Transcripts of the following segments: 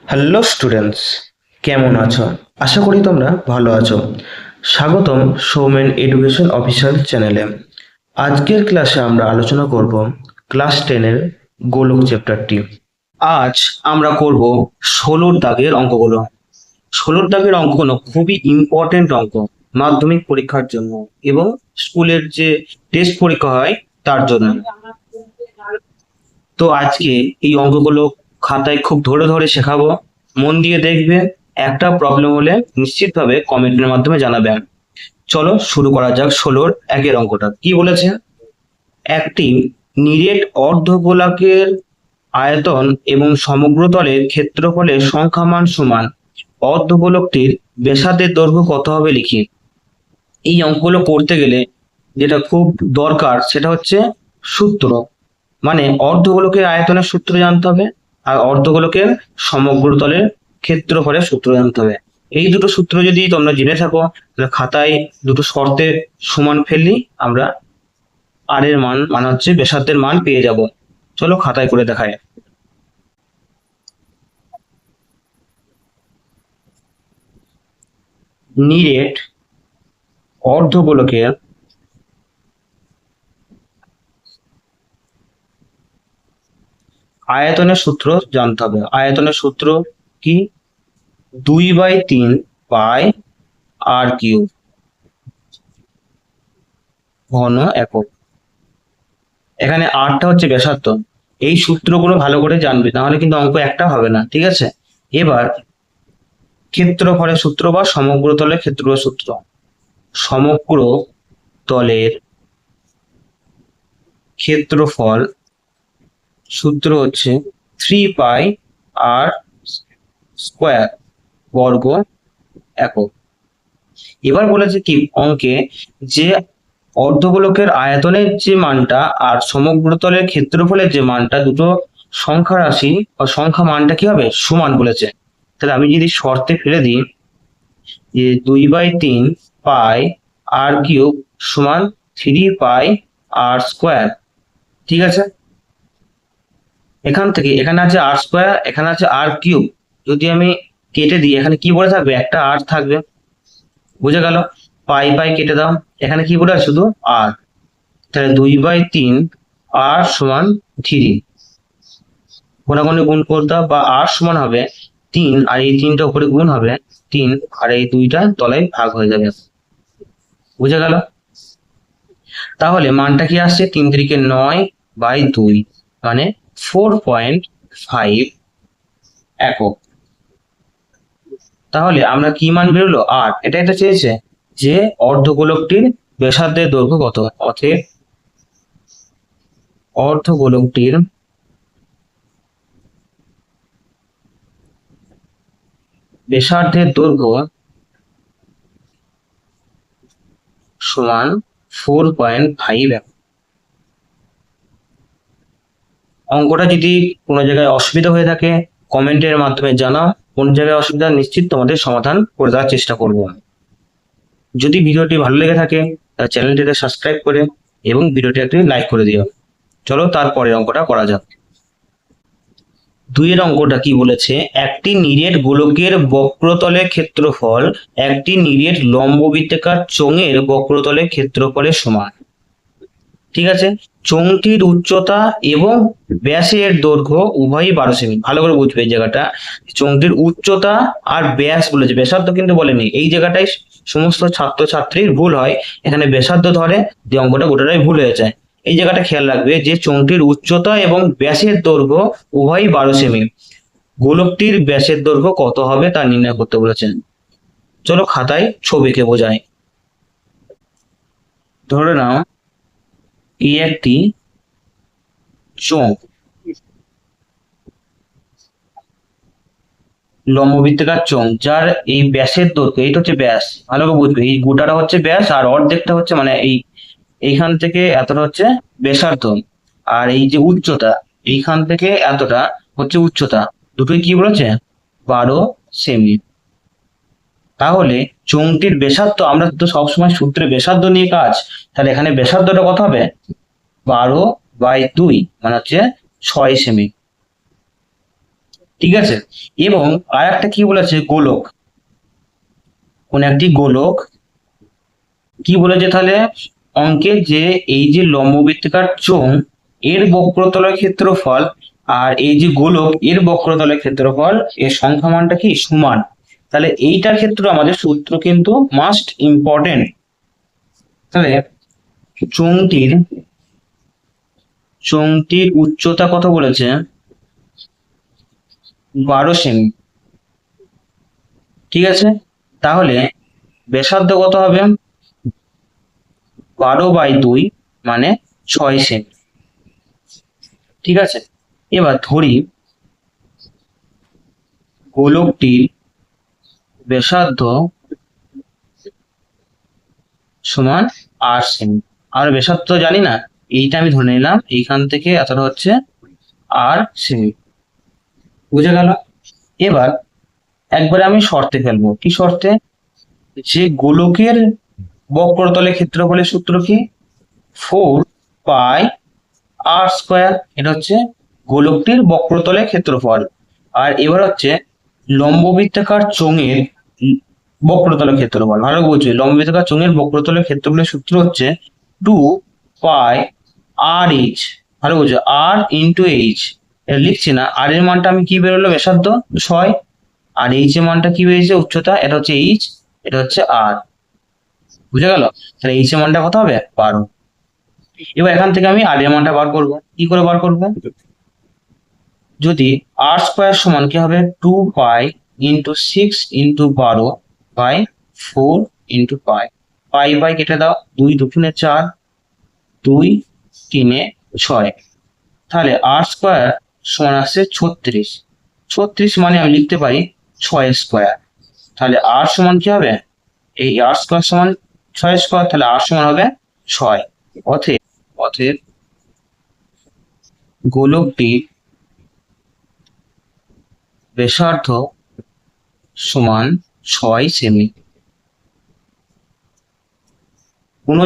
Hello students, কেমন আছো? আশা করি তোমরা ভালো আছো। স্বাগতম সৌমেন এডুকেশন অফিসিয়াল চ্যানেলে। আজকের ক্লাসে আমরা আলোচনা করব ক্লাস 10-এর গোলক চ্যাপ্টারটি। আজ আমরা করব 16 দাগের অঙ্কগুলো। 16 দাগের অঙ্কগুলো খুবই ইম্পর্টেন্ট অঙ্ক মাধ্যমিক পরীক্ষার জন্য এবং স্কুলের যে টেস্ট পরীক্ষা হয় তার জন্য। তো আজকে এই অঙ্কগুলো খাতায় খুব ধরে ধরে শেখাবো, মন দিয়ে দেখবে। একটা প্রবলেম হলে নিশ্চিতভাবে কমেন্টের মাধ্যমে জানাবেন। চলো শুরু করা যাক 16-র 1-এর অঙ্কটা। কি বলেছে? একটি নিরেট অর্ধগোলকের আয়তন এবং সমগ্র তলের ক্ষেত্রফলের সংখ্যামান সমান অর্ধগোলকটির ব্যাসার্ধের দৈর্ঘ্য কত হবে লিখি। এই অঙ্কগুলো করতে গেলে যেটা খুব দরকার সেটা হচ্ছে সূত্র, মানে অর্ধগোলকের আয়তনের সূত্র জানতে হবে আর অর্ধগোলকের সমগ্র তলের ক্ষেত্রফলের সূত্র জানতে হবে। এই দুটো সূত্র যদি তোমরা জেনে থাকো তাহলে খাতায় দুটো শর্তে সমান ফেললি আমরা আর এর মান মানে হচ্ছে ব্যাসার্ধের মান পেয়ে যাব। চলো খাতায় করে দেখায়। নিরেট অর্ধগোলকের আয়তনের সূত্র জানতে হবে। আয়তনের সূত্র কি? 2/3 পাই আর কিউব ঘন একক। এখানে আরটা হচ্ছে ব্যাসার্ধ। এই সূত্রগুলো ভালো করে জানবে, নাহলে কিন্তু অঙ্ক একটা হবে না, ঠিক আছে? এবার ক্ষেত্রফলের সূত্র বা সমগ্র তলের ক্ষেত্রফলের সূত্র। সমগ্র তলের ক্ষেত্রফল সূত্র হচ্ছে 3 পাই আর স্কোয়ার বর্গ একক। এবার বলেছে কি অঙ্কে যে অর্ধগোলকের আয়তনের যে মানটা আর সমগ্র তলের ক্ষেত্রফলের যে মানটা, দুটো সংখ্যা রাশি বা সংখ্যা মানটা কি হবে? সমান বলেছে। তাহলে আমি যদি শর্তে ফেলে দিই যে 2/3 পাই আর কিউব সমান 3 পাই আর স্কোয়ার, ঠিক আছে? এখান থেকে এখানে আছে আর স্কোয়ার, এখানে আছে আর কিউব, যদি আমি কেটে দিই এখানে কি পড়ে থাকবে? একটা আর থাকবে। বুঝে গেল? পাই পাই কেটে দাও, এখানে কি পড়ে আছে? শুধু আর। তাহলে 2/3 আর সমান 3, কোনাকুনি গুণ করে দাও, বা আর সমান হবে 3 আর এই 3টা উপরে গুণ হবে 3 আর এই 2টা তলায় ভাগ হয়ে যাবে। বুঝে গেল? তাহলে মানটা কি আসছে? 3×9/2 মানে 4.5 একক। তাহলে আমরা কি মান বেরোলো? আর এটা চেয়েছে যে অর্ধগোলকটির ব্যাসার্ধের দৈর্ঘ্য কত। অতএব অর্ধগোলকটির ব্যাসার্ধের দৈর্ঘ্য সমান 4.5 একক। অঙ্কটা যদি কোনো জায়গায় অসুবিধা হয়ে থাকে কমেন্টের মাধ্যমে জানাও। কোন জায়গায় অসুবিধা নিশ্চিত তোমাদের সমাধান করে দেওয়ার চেষ্টা করব। যদি ভিডিওটি ভালো লেগে থাকে তাহলে চ্যানেলটিকে সাবস্ক্রাইব করে এবং ভিডিওটি একটি লাইক করে দিও। চলো তারপরে অঙ্কটা করা যাক। 2-এর অঙ্কটা কি বলেছে? একটি নিরেট গোলকের বক্রতলের ক্ষেত্রফল একটি নিরেট লম্ববৃত্তাকার চোঙের বক্রতলের ক্ষেত্রফলের সমান। ঠিক আছে? চোঙটির উচ্চতা এবং ব্যাসের দৈর্ঘ্য উভয়ই 12 সেমি। ভালো করে বুঝবে এই জায়গাটা। চোঙটির উচ্চতা আর ব্যাস বলেছে, ব্যাসার্ধ কিন্তু বলেনি। এই জায়গাটাই সমস্ত ছাত্রছাত্রীর ভুল হয়, এখানে ব্যাসার্ধ ধরে যে অঙ্কটা গোটাটাই ভুল হয়ে যায়। এই জায়গাটা খেয়াল রাখবে যে চোঙটির উচ্চতা এবং ব্যাসের দৈর্ঘ্য উভয়ই 12 সেমি। গোলকটির ব্যাসের দৈর্ঘ্য কত হবে তা নির্ণয় করতে বলেছেন। চলো খাতায় ছবি এঁকে বোঝাই। ধরে নাও এই একটি চোঙ, লম্ববৃত্তাকার চোঙ, যার এই ব্যাসের দৈর্ঘ্য, এইটা হচ্ছে ব্যাস, ভালো করে বুঝবে। এই গোটাটা হচ্ছে ব্যাস আর অর্ধেকটা হচ্ছে মানে এইখান থেকে এতটা হচ্ছে ব্যাসার্ধ, আর এই যে উচ্চতা এইখান থেকে এতটা হচ্ছে উচ্চতা। দুটোই কি বলেছে? 12 সেমি। তাহলে চোঙটির ব্যাসার্ধ, আমরা তো সবসময় সূত্রে ব্যাসার্ধ নিয়ে কাজ, তাহলে এখানে ব্যাসার্ধটা কত হবে? 12/2 মানে হচ্ছে 6 সেমি। ঠিক আছে। এবং আর একটা কি বলেছে, গোলক, কোন একটি গোলক কি বলেছে তাহলে অঙ্কে, যে এই যে লম্ববৃত্তিকার চোঙ এর বক্রতলের ক্ষেত্রফল আর এই যে গোলক এর বক্রতলের ক্ষেত্রফল এর সংখ্যা মানটা কি সমান। তাহলে এইটার ক্ষেত্রে আমাদের সূত্র কিন্তু মাস্ট ইম্পর্টেন্ট। তাহলে চোঙটির চোঙটির উচ্চতা কত বলেছে, 12 সেমি। ঠিক আছে, তাহলে ব্যাসার্ধ কত হবে, 12/2 মানে 6 সেমি। ঠিক আছে, এবার ধরি গোলকটির ব্যাসার্ধ সমান 8 সেমি। আর ব্যাসার্ধ তো জানি না, এইটা আমি ধরে নিলাম, এইখান থেকে এতটা হচ্ছে 8 সেমি। বুঝে গেল। এবার একবারে আমি শর্তে ফেলবো, কি শর্তে, যে গোলকের বক্রতলের ক্ষেত্রফলের সূত্র কি, 4πr²। এটা হচ্ছে গোলকটির বক্রতলের ক্ষেত্রফল। আর এবার হচ্ছে লম্ববৃত্তাকার চোঙের বক্রতলের ক্ষেত্রফল। ভালো বলছি, লম্ববৃত্তাকার চোঙের বক্রতলের ক্ষেত্রফলের সূত্র হচ্ছে 2πr/h। ভালো বলছো, r/h। এটা লিখছি না, আর এর মানটা আমি কি বেরোলো, ব্যাসার্ধ 6, আর এইচ এর মানটা কি বেরিয়েছে, উচ্চতা, এটা হচ্ছে এইচ, এটা হচ্ছে আর। বুঝে গেল। তাহলে এইচ এর মানটা কত হবে, 12। এবার এখান থেকে আমি আর এর মানটা বার করবো, কি করে বার করবো, যদি r² সমান কি হবে, 2π×6×12/4 পাই বাই কেটে দাও, 2×2=4, 2×3=6। তাহলে r² সমান আসছে 36। 36 মানে আমি লিখতে পারি 6²। তাহলে r সমান কি হবে, এই r² সমান 6², তাহলে r সমান হবে 6। অতএব অতএব গোলকটি ব্যাসার্ধ সমান 6 সেমি। কোনো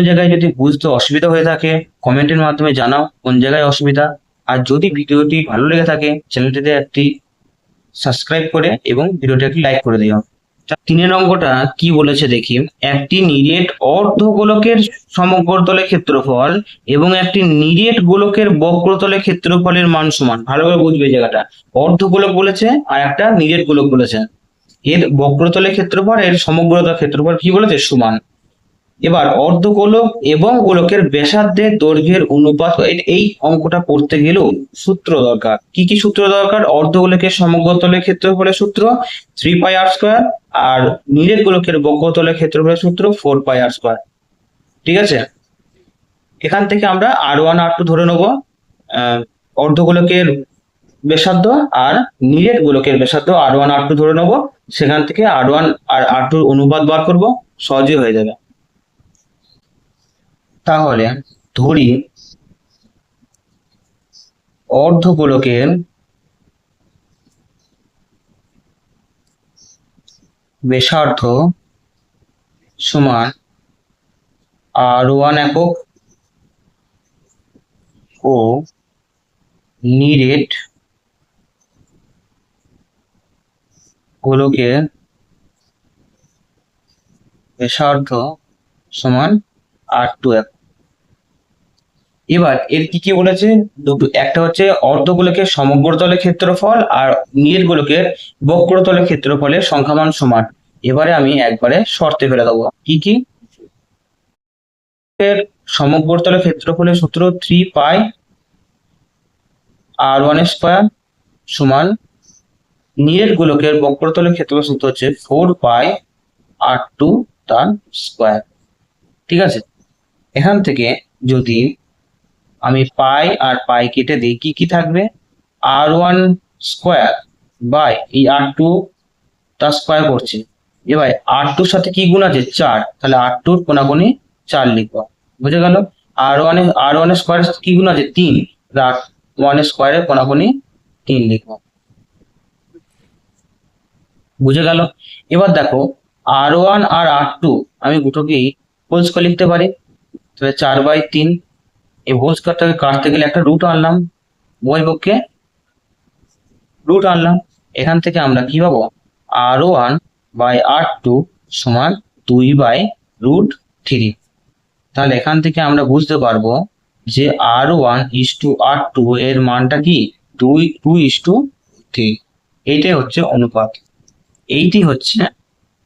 জায়গায় যদি বুঝতে অসুবিধা হয়ে থাকে কমেন্টের মাধ্যমে জানাও কোন জায়গায় অসুবিধা। আর যদি ভিডিওটি ভালো লেগে থাকে চ্যানেলটিতে একটি সাবস্ক্রাইব করে এবং ভিডিওটি একটি লাইক করে দিও। 3 অঙ্কটা কি বলেছে দেখি, একটি নিরেট অর্ধগোলকের সমগ্রতলের ক্ষেত্রফল এবং একটি নিরেট গোলকের বক্রতলের ক্ষেত্রফলের মান সমান। ভালো করে বুঝবে এই জায়গাটা, অর্ধগোলক বলেছে আর একটা নিরেট গোলক বলেছে, এর বক্রতলের ক্ষেত্রফল এর সমগ্রতলের ক্ষেত্রফল কি বলেছে, সমান। এবার অর্ধগোলক এবং গোলকের ব্যাসার্ধের দৈর্ঘ্যের অনুপাত, এই অঙ্কটা করতে গেলেও সূত্র দরকার। কি কি সূত্র দরকার, অর্ধগোলকের সমগ্রতলের ক্ষেত্রফলের সূত্র 3πr², আর নিরেট গোলকের বক্রতলের ক্ষেত্রফলের সূত্র 4πr²। ঠিক আছে, এখান থেকে আমরা r1 r2 ধরে নেব, অর্ধগোলকের ব্যাসার্ধ আর নিরেট গোলকের ব্যাসার্ধ r1 r2 ধরে নেব, সেখান থেকে r1 আর r2 অনুপাত বার করব, সহজে হয়ে যাবে। তাহলে ধরি অর্ধগোলকের ব্যাসার্ধ সমান r1 একক ও নিরেট গোলকের ব্যাসার্ধ সমান r2 একক। এবার এর কি কি বলেছে, দুটো, একটা হচ্ছে অর্ধগোলকের সমগ্রতলের ক্ষেত্রফল আর নিরেট গোলকের বক্রতলের ক্ষেত্রফলের সংখ্যামান সমান। এবারে আমি একবারে শর্তে ফেলে দেবো, কি কি, এর সমগ্রতলের ক্ষেত্রফলের সূত্র 3πr1² সমান, নিরেট গোলকের বক্রতলের ক্ষেত্রফলের সূত্র হচ্ছে 4πr2 তার স্কোয়ার। ঠিক আছে, এখান থেকে যদি আমি পাই আর পাই কেটে দিই, কি কি থাকবে, r1² বাই এই r2 তার স্কোয়ার করছি। এবার r2 সাথে কি গুণ আছে, 4, তাহলে r2 কোনাগুনি 4 লিখবো। বুঝে গেল। r1 এর স্কোয়ারের সাথে কি গুণ আছে, 3, r1 এর স্কোয়ারে কোনাগুনি 3 লিখবো। বুঝে গেল। এবার দেখো r1 আর r2 আমি দুটোকেই হোল স্কোয়ার লিখতে পারি, তাহলে 4/3। এই হোল স্কোয়ারটাকে কাটতে গেলে একটা রুট আনলাম উভয় পক্ষে, রুট আনলাম, এখান থেকে আমরা কি পাবো, R1/R2 সমান 2/√3। তাহলে এখান থেকে আমরা বুঝতে পারবো যে R1:R2 এর মানটা কি 2:3। এইটাই হচ্ছে অনুপাত, এইটি হচ্ছে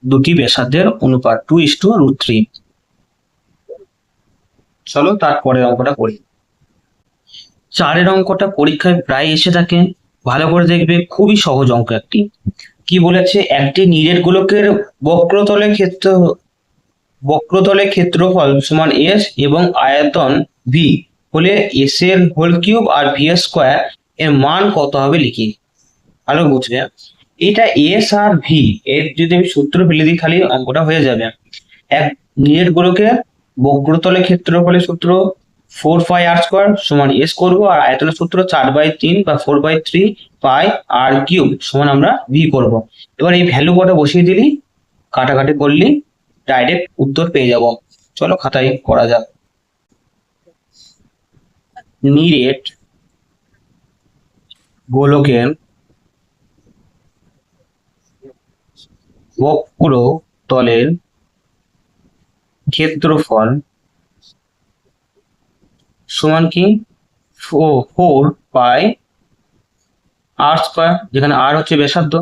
দুটি ব্যাসার্ধের অনুপাত 2:√3। চলো তারপরের অঙ্কটা করি। 4 অঙ্কটা পরীক্ষায় প্রায় এসে থাকে, ভালো করে দেখবে, খুবই সহজ অঙ্ক একটি। কি বলেছে, একটি নিরেট গোলকের বক্রতলের ক্ষেত্রফল সমান এস এবং আয়তন ভি হলে এস এর হোল কিউব আর ভি এর স্কোয়ার এর মান কত হবে লিখি। ভালো বুঝবে, এটা এস আর ভি এর যদি আমি সূত্র ফেলে দিই খালি অঙ্কটা হয়ে যাবে। এক নিরেট গোলকের বক্রতলের ক্ষেত্রফলের সূত্র 4πr² সমান এস করবো, আর আয়তনের সূত্র 4/3 বা 4/3 পাই আর কিউব সমান আমরা ভি করব। এবার এই ভ্যালু কটা বসিয়ে দিলি, কাটাকাটি করলি, ডাইরেক্ট উত্তর পেয়ে যাব। চলো খাতায় করা যাক। নিরেট গোলকের বক্রতলের ক্ষেত্রফল সমান কি 4πr², যেখানে আর হচ্ছে ব্যাসার্ধ,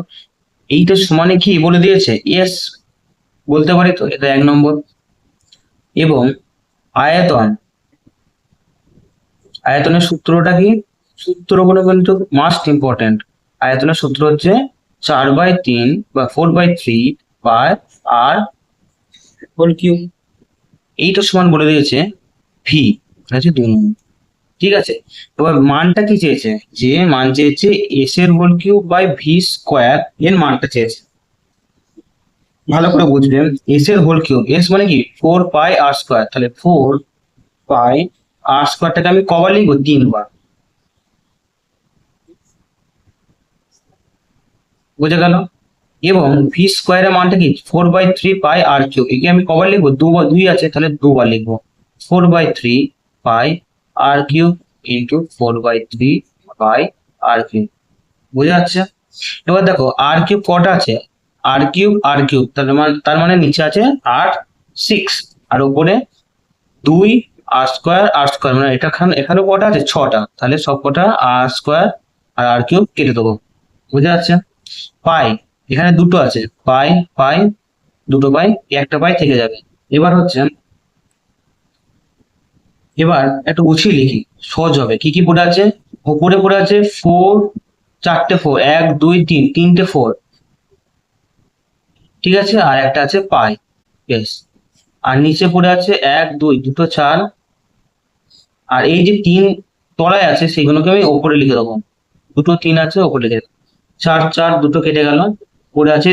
এইটা সমানে কি বলে দিয়েছে, এস বলতে পারি তো, এটা 1 নম্বর। এবং আয়তনের সূত্রটা কি, সূত্রগুলো কিন্তু মাস্ট ইম্পর্টেন্ট। আয়তনের সূত্র হচ্ছে 4/3 বা 4/3 বাই আর হোল কিউব। এইটা সমান বলে দিয়েছে ভি, আছে 2 নম্বর। ঠিক আছে, এবার মানটা কি চেয়েছে, যে মান চেয়েছে এস এর whole cube by V square এর মানটা চেয়েছে। ভালো করে বুঝবেন, এস এর হোল কিউব, এস মানে কি 4πr², তাহলে 4πr² আমি কবার লিখবো, 3 বার। বুঝে গেল। এবং ভি স্কোয়ারের মানটা কি 4/3 পাই আর কিউব, একে আমি কবার লিখবো, 2 আছে, তাহলে 2 বার লিখবো। 4/3 pi r cube into 4/3 by r cube. বুঝে যাচ্ছে। এবার দেখো আর কিউব কটা আছে, আর কিউব তার মানে নিচে আছে 8 6, আর উপরে 2 আর স্কোয়ার মানে এখানেও কটা আছে, 6টা, তাহলে সব কটা আর² আর আর কিউব কেটে দেবো। বুঝে যাচ্ছে। পাই, এখানে দুটো আছে, পাই পাই, দুটো পাই, একটা পাই থেকে যাবে। এবার হচ্ছে, এবার একটু গুছিয়ে লিখি, সহজ হবে। কি কি পড়ে আছে, উপরে পড়ে আছে 4, 4টে 4, 1 2 3, 3টে 4, ঠিক আছে, আর একটা আছে পাই, বেশ। আর নিচে পড়ে আছে 1 2, দুটো 4, আর এই যে 3 তলায় আছে সেগুলোকে আমি ওপরে লিখে দেবো। দুটো 3 আছে, ওপরে লিখে দেবো। 4 4, দুটো কেটে গেল, পড়ে আছে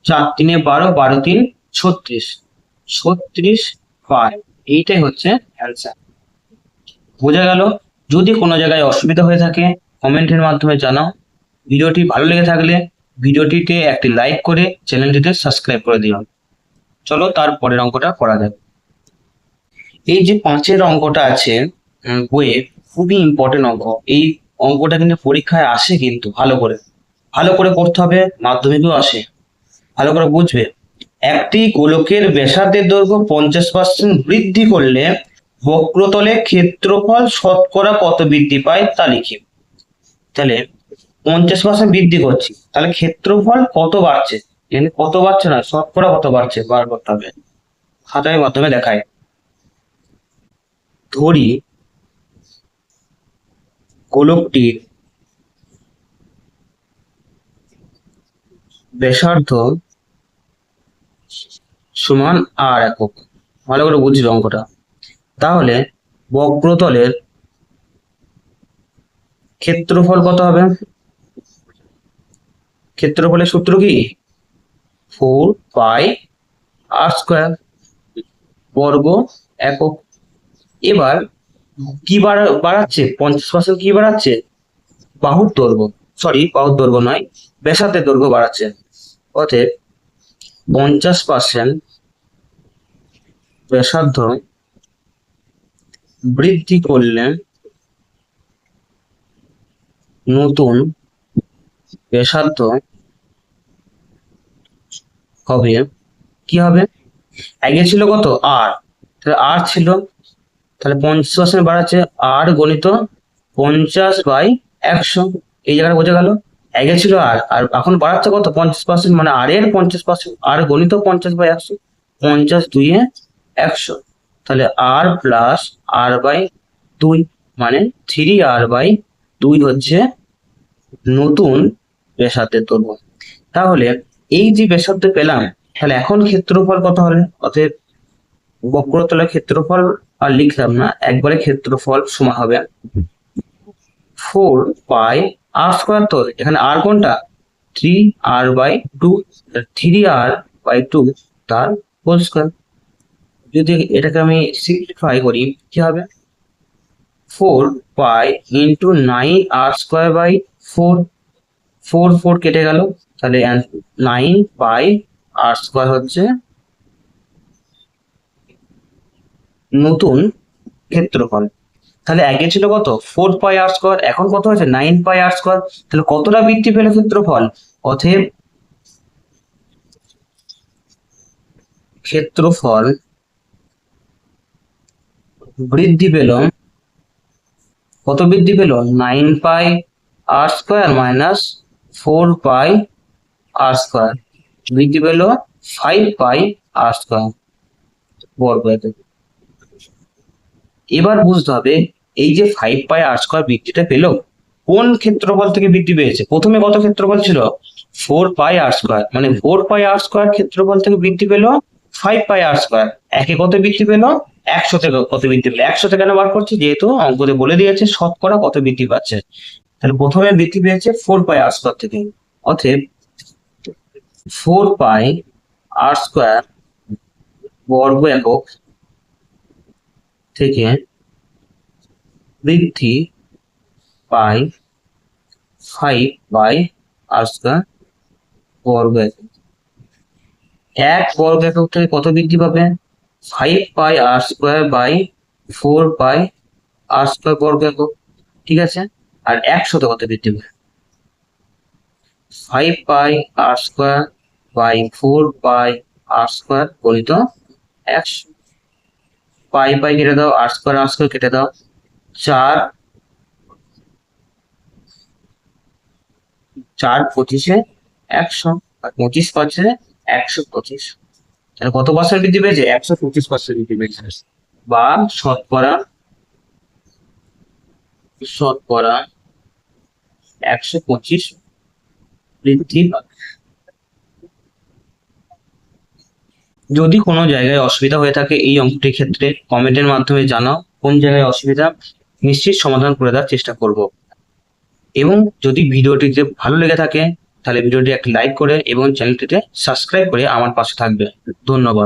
4 3 12, 12 3 36, 36 পাই। এইটাই হচ্ছে অ্যান্সার। বোঝা গেল। যদি কোনো জায়গায় অসুবিধা হয়ে থাকে কমেন্টের মাধ্যমে জানাও। ভিডিওটি ভালো লেগে থাকলে ভিডিওটিতে একটি লাইক করে চ্যানেলটিতে সাবস্ক্রাইব করে দিও। চলো তারপরের অঙ্কটা করা যাক। এই যে 5 অঙ্কটা আছে বইয়ে, খুবই ইম্পর্টেন্ট অঙ্ক। এই অঙ্কটা কিন্তু পরীক্ষায় আসে, কিন্তু ভালো করে করতে হবে, মাধ্যমিকেও আসে। ভালো করে বুঝবে। একটি গোলকের ব্যাসার্ধের দৈর্ঘ্য 50% বৃদ্ধি করলে বক্রতলে ক্ষেত্রফল শতকরা কত বৃদ্ধি পায় তা লিখি। তাহলে 50% বৃদ্ধি করছি, তাহলে ক্ষেত্রফল কত বাড়ছে, এখানে কত বাড়ছে না, শতকরা কত বাড়ছে বার করতে হবে। খাতার মাধ্যমে দেখায়। ধরি গোলকটির ব্যাসার্ধ সমান আর একক। ভালো করে বুঝবে অঙ্কটা। তাহলে বক্রতলের ক্ষেত্রফল কত হবে, ক্ষেত্রফলের সূত্র কি 4πr², বর্গ একক। এবার কি বাড়াচ্ছে, 50% কি বাড়াচ্ছে, বাহুর দৈর্ঘ্য নয়, ব্যাসার্ধের দৈর্ঘ্য বাড়াচ্ছে। অতএব 50% ব্যাসার্ধ বৃদ্ধি করলে নতুন ব্যাসার্ধ হবে কি হবে, আগে ছিল কত আর, তাহলে আর ছিল, তাহলে 50% বাড়াচ্ছে আর গণিত 50/100, এই জায়গাটা বোঝা গেল। আগে ছিল আর, আর এখন বাড়াচ্ছে কত 50%, মানে আর এর 50%, আর গণিত 50/100, 50 2 100, তাহলে আর প্লাস r/2, মানে 3r/2 হচ্ছে নতুন ব্যাসার্ধের দৈর্ঘ্য। তাহলে এই যে ব্যাসার্ধ পেলাম, তাহলে এখন ক্ষেত্রফল কত হবে, অতএব বক্রতলের ক্ষেত্রফল আর লিখলাম না, একবারে ক্ষেত্রফল সমান হবে 4πr²। তো এখানে আর কোনটা, 3r/2, 3r/2 তার হোল স্কয়ার। যদি এটাকে আমি সিম্পলিফাই করি কি হবে, 4π ইন্টু 9r²/4, 4 কেটে গেল, তাহলে 9πr² হচ্ছে নতুন ক্ষেত্রফল। তাহলে আগে ছিল কত 4πr², এখন কত হয়েছে 9πr², তাহলে কতটা বৃদ্ধি পেল ক্ষেত্রফল, অতএব ক্ষেত্রফল বৃদ্ধি পেল, কত বৃদ্ধি পেল, 9πr² মাইনাস 4πr², বৃদ্ধি পেল 5πr² বর্গ। এবার বুঝতে হবে এই যে 5πr² বৃদ্ধিটা পেল কোন ক্ষেত্রফল থেকে বৃদ্ধি পেয়েছে। প্রথমে কত ক্ষেত্রফল ছিল 4πr², মানে 4πr² ক্ষেত্রফল থেকে বৃদ্ধি পেল 5πr², একে কত বৃদ্ধি পেল 100 থেকে কত বৃদ্ধি পেল, 100 থেকে কেন বার করছি, যেহেতু অঙ্কতে বলে দিয়েছে শতকরা কত বৃদ্ধি পাচ্ছে। তাহলে প্রথমে বৃদ্ধি পেয়েছে 4πr² থেকে, অতএব 4πr² বর্গ একক থেকে বৃদ্ধি পাই 5πr² বর্গ একক। এক বর্গ একক থেকে কত বৃদ্ধি পাবে, 5πr²/4πr² বর্গ একক, ঠিক আছে। আর 100 কত বৃদ্ধি পাবে, 5πr²/4πr² গণিত 100, পাই কেটে দাও, r² কেটে দাও, 4 4 25 100, আর 25 125, তাহলে কত পার্সেন্ট বৃদ্ধি পেয়েছে, 125% বৃদ্ধি পেয়েছে, বা শতকরা 125 বৃদ্ধি পাবে। যদি কোনো জায়গায় অসুবিধা হয়ে থাকে এই অঙ্কটির ক্ষেত্রে কমেন্টের মাধ্যমে জানাও, কোন জায়গায় অসুবিধা, নিশ্চিত সমাধান করে দেওয়ার চেষ্টা করব। এবং যদি ভিডিওটিতে ভালো লেগে থাকে তাহলে ভিডিওটি একটি লাইক করে এবং চ্যানেলটিতে সাবস্ক্রাইব করে আমার পাশে থাকবে। ধন্যবাদ।